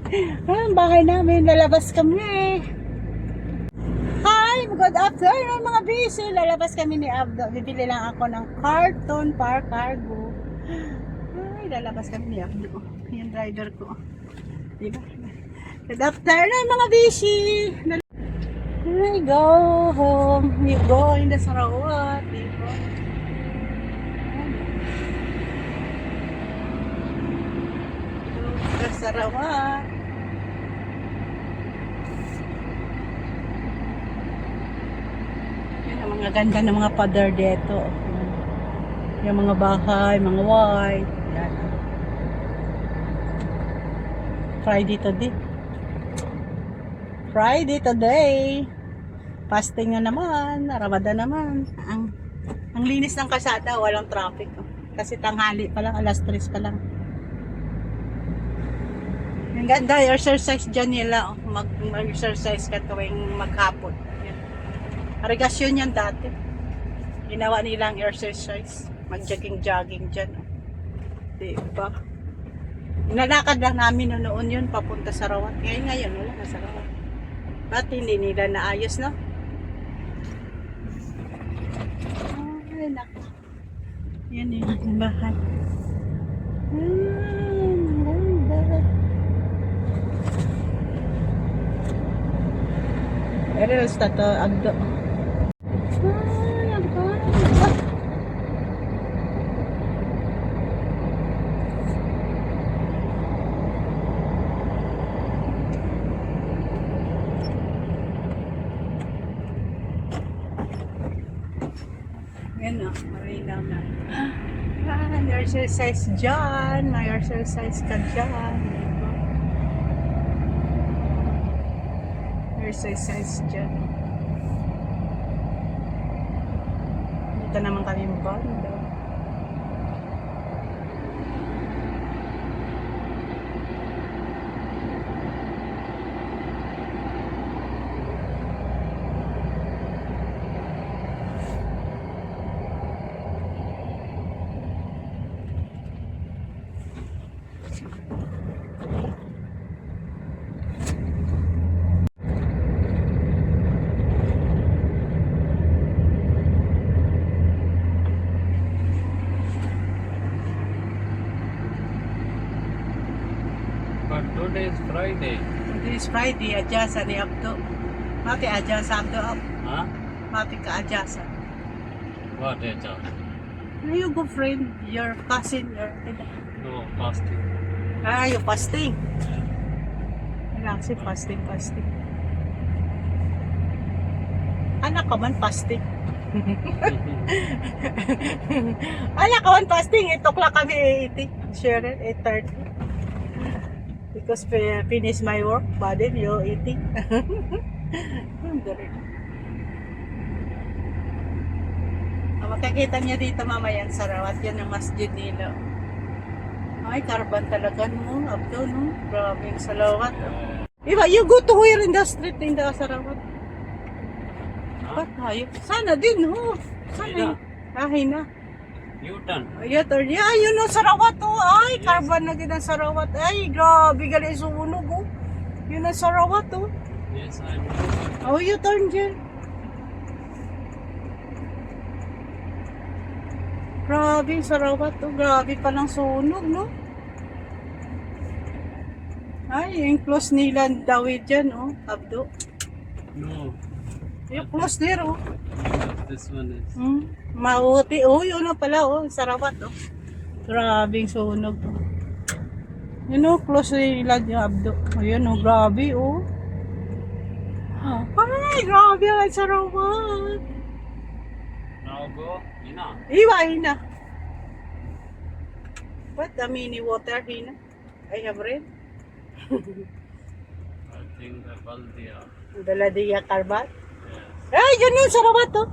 Ang bahay namin, lalabas kami. Hi, good afternoon mga busy. Lalabas kami ni Abdo. Bibili lang ako ng carton para cargo. Ay, lalabas kami ni Abdo. Yung driver ko. Diba? Good afternoon mga busy. I go home. You go in the Sarawat. Diba? Go to Sarawat. Ang mga ganda ng mga pader dito. Yung mga bahay, mga white. Yan. Friday today. Friday today. Fasting na naman. Ramadan naman. Ang linis ng kalsada. Walang traffic. Kasi tanghali pa lang. Alas 3 pa lang. Ang ganda. Exercise dyan nila. Mag-exercise ka tuwing maghapon. Arigasyon yan dati. Ginawa nilang exercise. Mag-jogging-jogging dyan. Diba? Nalakad lang namin noon yun papunta sa Sarawat. Ngayon wala na Sarawat. Ba't hindi nila naayos, no? Ay, naku. Yan yung aking bahay. Maganda. Pero basta to, Abdo. Yan o, marinaw na. Exercise dyan. May exercise ka dyan. Exercise dyan. Dito naman kami banda. But today is Friday. Today is Friday, adjasa ni Abdo. Mati adjasa Abdo ab. Huh? Mati ka adjasa. What is that? You go friend, your cousin, your... No, fasting. Ah, you fasting. Wala kasi fasting. Anak ka man fasting. Anak ka man fasting. Itok lang kami 80. Sure, 8:30. Because finish my work, but then you eating. Makikita niya dito mamaya ang Sarawat. Yan ang masjid nila. Ay, karban talaga no. Abdo no. Grabe yung Sarawat. Iba, you go to where in the street in the Sarawat? Ba't tayo? Sana din ho. Sana. Hina. U-turn. Ayun, yun o, Sarawat o. Ay, karban na din ang Sarawat. Ay, grabe gali sunog o. Yun ang Sarawat o. Yes, I'm Oh, you turn dyan. Grabe, Sarawat o. Grabe palang sunog, no? Ay, yung close nila Dawid dyan, oh. Abdo. No. Yung close there, oh. This one is. Mauti. Oh, yun na pala, oh. Sarawat, oh. Grabing sunog, oh. Yun, oh. Close nila yung Abdo. Ayun, oh. Grabe, oh. Ay, grabe ang Sarawat. Now go. Hina. Iwa, Hina. What? The mini water, Hina? I have read. I think the Baldia. Baladiya Karbat. Yes. Ay, yun yung Sarawat, oh.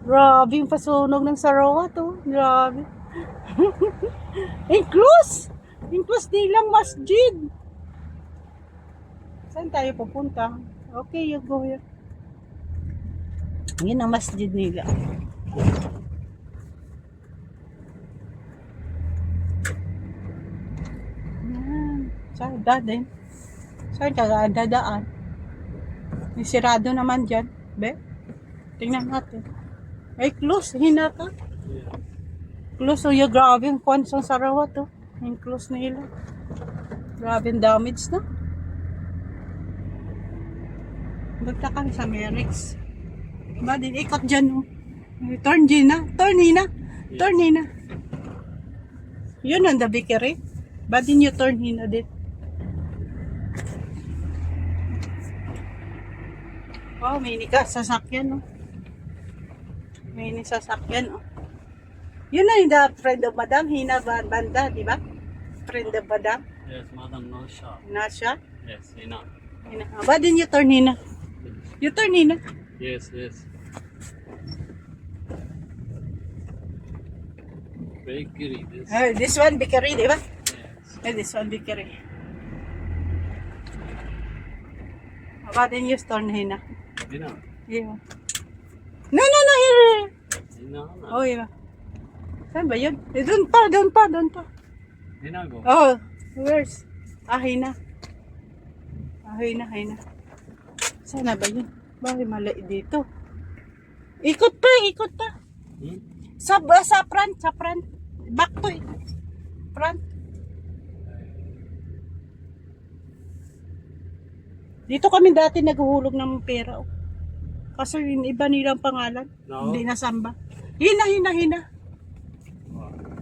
Grabe yung pasunog ng Sarawat, oh. Grabe. Enclose! Enclose nilang masjid. Saan tayo pupunta? Okay, you go here. Yun ang masjid nila. Yan. Sada din. Saan ka dadaan? Sirado naman dyan. Be? Tingnan natin. Ay, close. Hina ka. Yeah. Close. Oh, yung grabe yung konsong sarawat. Oh. Yung close nila. Grabe yung damage na. Bagta kami sa Merix. Ba, din ikot dyan. Oh. Turn Gina. Turn Hina. Turn Hina. Yun ang the bakery. Ba din yung turn Hina din. Oh, may sasakyan, no? May sasakyan, oh. Yun na yung the friend of Madam, Hina Banda, di ba? Friend of Madam, Yes, Madam, no shot. Nasha. Yes, enough. Hina. Ba din yung turn Hina? You turn Hina? Yes, yes. Bakery, this. This one, bakery, di ba? Yes. This one, bakery. Ba din yung turn Hina? Enough. Yeah. No, here. Enough. Oh, yeah. Saan ba yun? Doon pa. Enough go. Oh, where's? Hina. Hina. Sana ba yun? Bakit mali dito? Ikot pa. Hmm? Sa front. Back to it. Front. Dito kami dati naghuhulog ng pera. Oh. Kaso yung iba nilang pangalan. No. Hindi nasamba. Hina.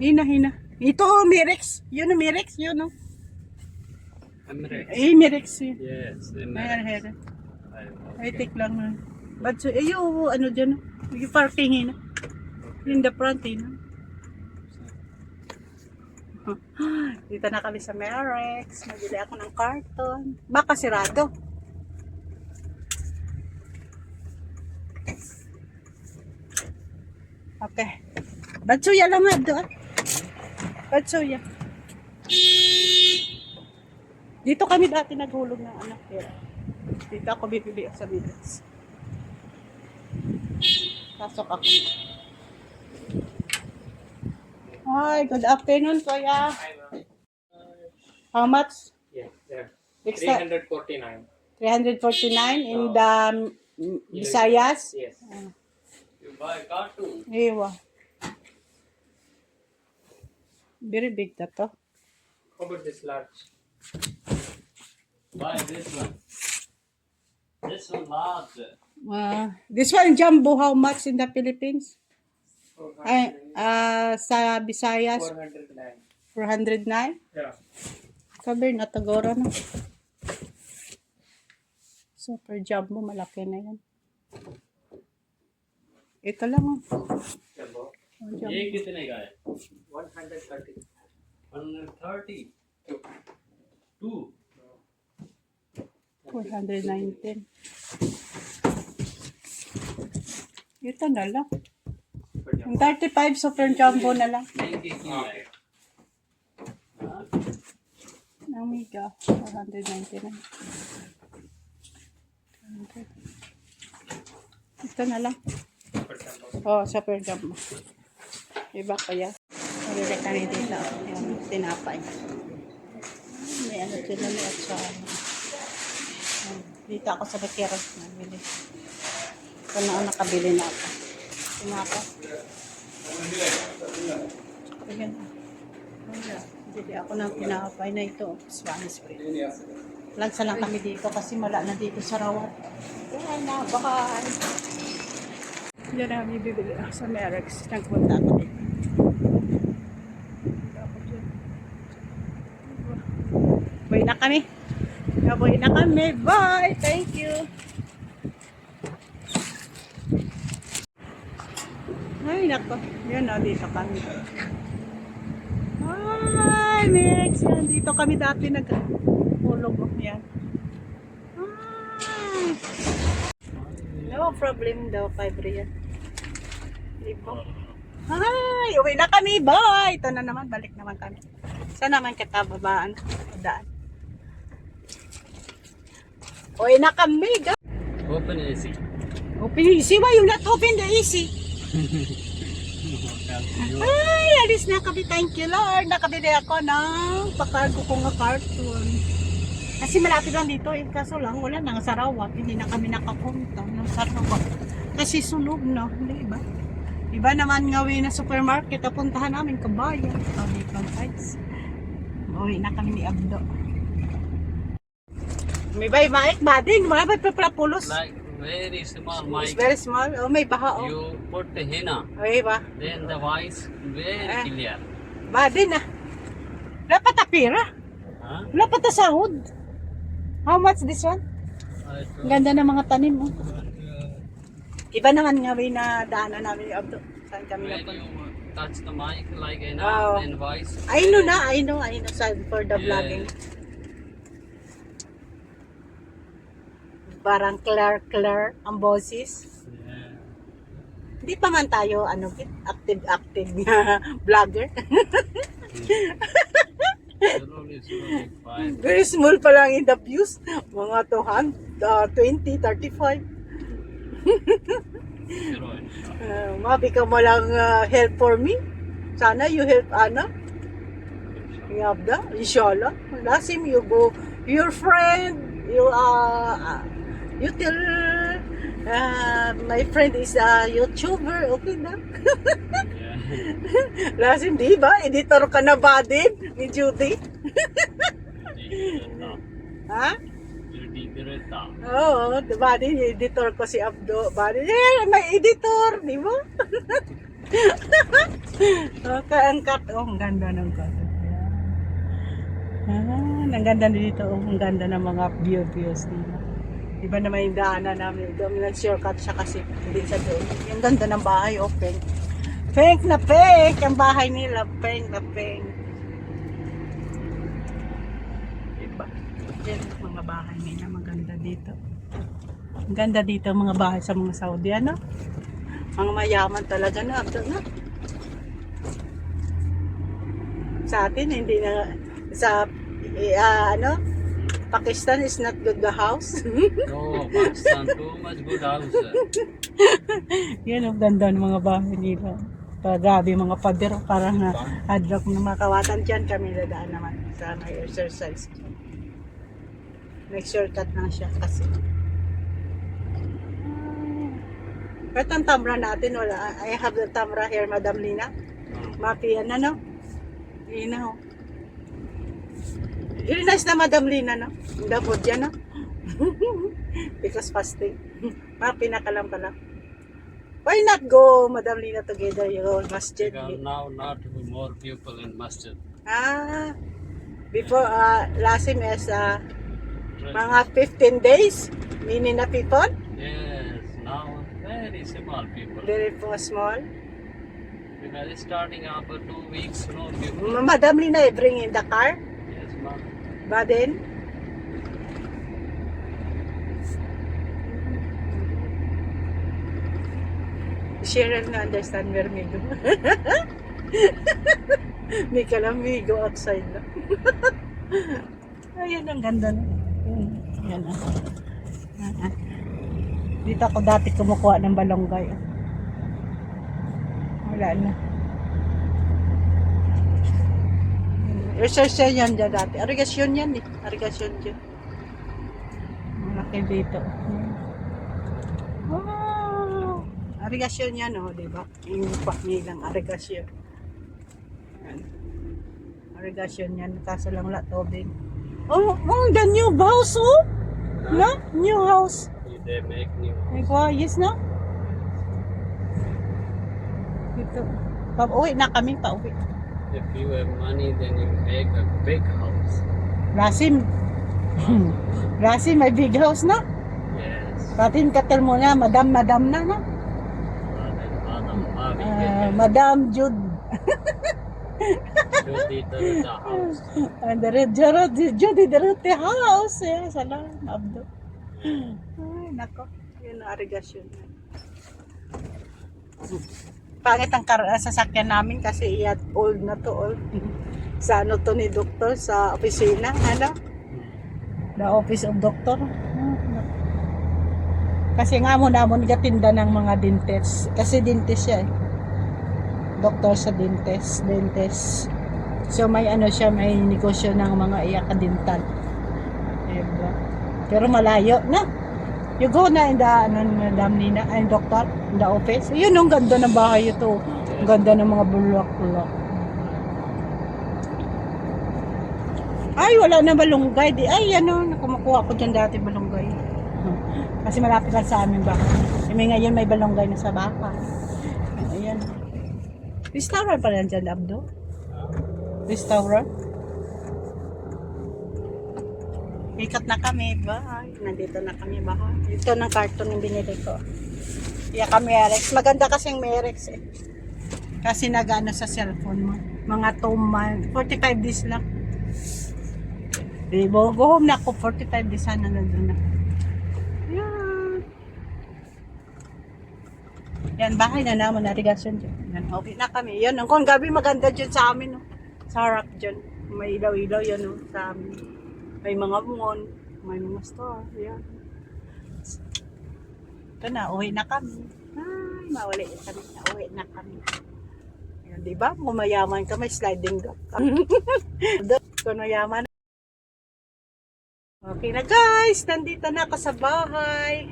Hina. Ito, Mirex. Yun, Mirex. Yun, oh. Emirates. Mirex. Yun. Yes, Ayan, Emirates. Ay, take lang na. But so, ano dyan, yung parking hina. In the front, hina. Dito na kami sa Merex. Nabili ako ng karton. Baka sirado. Okay. Batsuya lang nga doon. Batsuya. Dito kami dati naghulog ng anak. Dito ako bibili sa Mirex. Pasok ako. Hi, good afternoon, Kuya. How much? Yeah, there. Extra 349. 349 in the Visayas. Yes. You buy cartoon. Ewa. Very big that to. How about this large? Buy this one. This one large. This one jumbo, how much in the Philippines? Ay, 409. sa Visayas, 409. 409. Yeah. Sabi na Tagora na. Super jumbo, malaki na yan. Ito lang oh. Jumbo. Oh, jumbo. ये कितने का है? 130. 130. Two. 419. Ito na lang. Super Yung jumbo. 35 super jumbo na lang. महंगे क्यों है? हाँ? Ang mega, 499. 200. Ito na lang. Super jumbo. Oh, super jumbo. Iba kaya. Nabili kami dito. Yung tinapay. May ano sila may at sa dito ako sa Bakero. Nabili. Ito na ang nakabili na ako. Tinapay. Ayan. Bili ako ng tinapay na ito. Spanish bread. Lansa lang kami dito kasi mala na dito sa Rawat. Ayan na, baka diyan na kami bibili sa Merex. Nagpunta ako dito. Uwi na kami. Uwi na kami. Bye! Thank you! Ay, nako. Yan o, dito kami. Ay, Merex. Yan, dito kami dati nag-ulog. Yan. Ay. No problem daw, Fibre yan. Lipo. Ay, uwi na kami. Bye! Ito na naman, balik naman kami. Saan naman kita babaan? Daan. Uwi na kami. Open AC. Open easy. Why you not open the easy? Ay, alis na kami. Thank you, Lord. Nakabili ako ng pakargo ko nga cartoon. Kasi malapit lang dito eh. Kaso lang, wala nang Sarawak. Hindi na kami nakapunta ng Sarawak. Kasi sunog na. Hindi ba? Iba naman ngawin na supermarket. Napuntahan namin Kabayan. Sabi ko guys. Uwi na kami ni Abdo. May bay maik bading. Mga bay papulos. Like very small It's mic. very small. Oh, may baha oh. You put the henna, Uy ba? then the voice very clear. Badin na. Dapat apira. Huh? Dapat sahod. How much this one? I Ang ganda ng mga tanim mo. Iba naman nga na daanan namin yung Abdo. Saan kami when na you touch the mic like henna, Oh. then voice. I know na, I know. Saan for the Yeah. vlogging. Parang clear ang boses. Yeah. Hindi pa man tayo, active nga vlogger. Slowly, fine. Very small pa lang in the views. Mga 20, 35. Zero inshallah. Mabi ka mo lang help for me. Sana you help Ana. Yabda, inshallah. Lasim you go, your friend, you tell my friend is a YouTuber, okay na? Yeah. Lasim, di ba? Editor ka na ba din ni Judy? Ha? Oo, diba din, editor ko si Abdo. Bali, may editor, di ba? Okay, ang cut. Oh, ang ganda ng cut. Ang ganda dito. Oh, ang ganda ng mga views dito. Iba naman yung daanan namin. Doon nag-shortcut siya kasi hindi sa doon. Yung ganda ng bahay, oh, pink. Pink na pink! Ang bahay nila, pink na pink. Diba? Yan ang mga bahay nila. Maganda dito. Ang ganda dito ang mga bahay sa mga Saudi, ano? Mga mayaman talaga na. Na. Sa atin, hindi na sa Pakistan is not good the house. No, Pakistan too much good house. Yan ang ganda ng mga bahay nila. Grabe mga pader, parang hadlock ng mga kawatan dyan. Kami nadaan naman sa may exercise. Nag-shortcut lang siya kasi. Kahit ang tamra natin, wala. I have the tamra here, Madam Lina. Mapian na, no? Ina, oh. Very nice na Madam Lina, no? The food dyan, no? Because fasting. Pinakalam pala. Why not go, Madam Lina, together? You go masjid. Because now not more people in masjid. Before, last time is mga 15 days, many na people. Yes, now very small people. Very small. Because starting after 2 weeks, no people. Madam Lina, bring in the car. Yes, ma'am. But then, Cheryl na understand where me go. May kalamigo outside na. Ayan, ang ganda na. Yan ah. Dito ako dati kumukuha ng balonggay. Wala na. Research yan dyan dati. Arigasyon yan eh. Arigasyon dyan. Malaki dito. Wow! Arigasyon yan oh, diba? Yung pa nilang arigasyon. Arigasyon yan. Kaso lang wala tubig. Oh, the new house oh! No? New house. They make new. Like, wow, yes na? Dito. Pa-uwi na kami, pa-uwi. If you have money, then you make a big house. Rasim. Rasim, may big house na. Yes. Patin katel mo na, madam na, no? Then Adam Avi Madam Jude. Judy the house. And Judy, the house. Yeah, salam, Abdo. Ay, nako. Yun ang arigasyon. Pangit ang sasakyan namin kasi old na to, old. Sa ano to ni doktor, sa opisina, ano? The office of doctor. Kasi nga mo gatinda ng mga dentist. Kasi dentist siya eh. Doktor sa dentist. So may ano siya, may negosyo ng mga iyaka dental. Diba? Pero malayo na. You go na in the, Madam Nina, and doctor, in the office. Yun, ang ganda ng bahay ito. Ang ganda ng mga bulak-bulak. Ay, wala na balunggay. Ay, kumukuha ko dyan dati balunggay. Kasi malapit lang sa amin ba. Ngayon may balunggay na sa baka. Ayan. Restaurant pa lang dyan, Abdo. Restaurant. Ikat na kami, bahay. Nandito na kami, bahay. Ito ng carton yung binili ko. Iya kami, Merex. Maganda kasi yung Merex eh. Kasi nag-ano sa cellphone mo. Mga 2 months. 45 days lang. Go home na ako. 45 days sana nandun na. Yan. Yan, bahay na naman. Narigasyon dyan. Yan, okay na kami. Yan, kung gabi maganda dyan sa amin. No? Sa harap dyan. May ilaw-ilaw yan no? Sa amin. May mga bungon. May mga store. Yan. Ito na, uwi na kami. Ay, mawali kami. Uwi na kami. Yan, diba? Kung mayaman ka, may sliding dock. Kung mayaman. Okay na guys, nandito na ako sa bahay.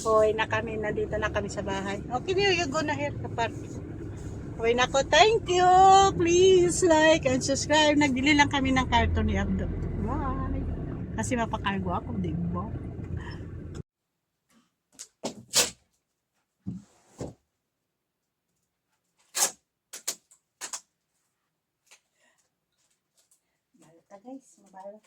Uwi na kami, nandito na kami sa bahay. Okay, you go na here, kapar. Uwi na ako, thank you. Please like and subscribe. Nagbili lang kami ng karton ni Abdo. Bye. Kasi mapakargo ako, diba? Malta guys, mabalot.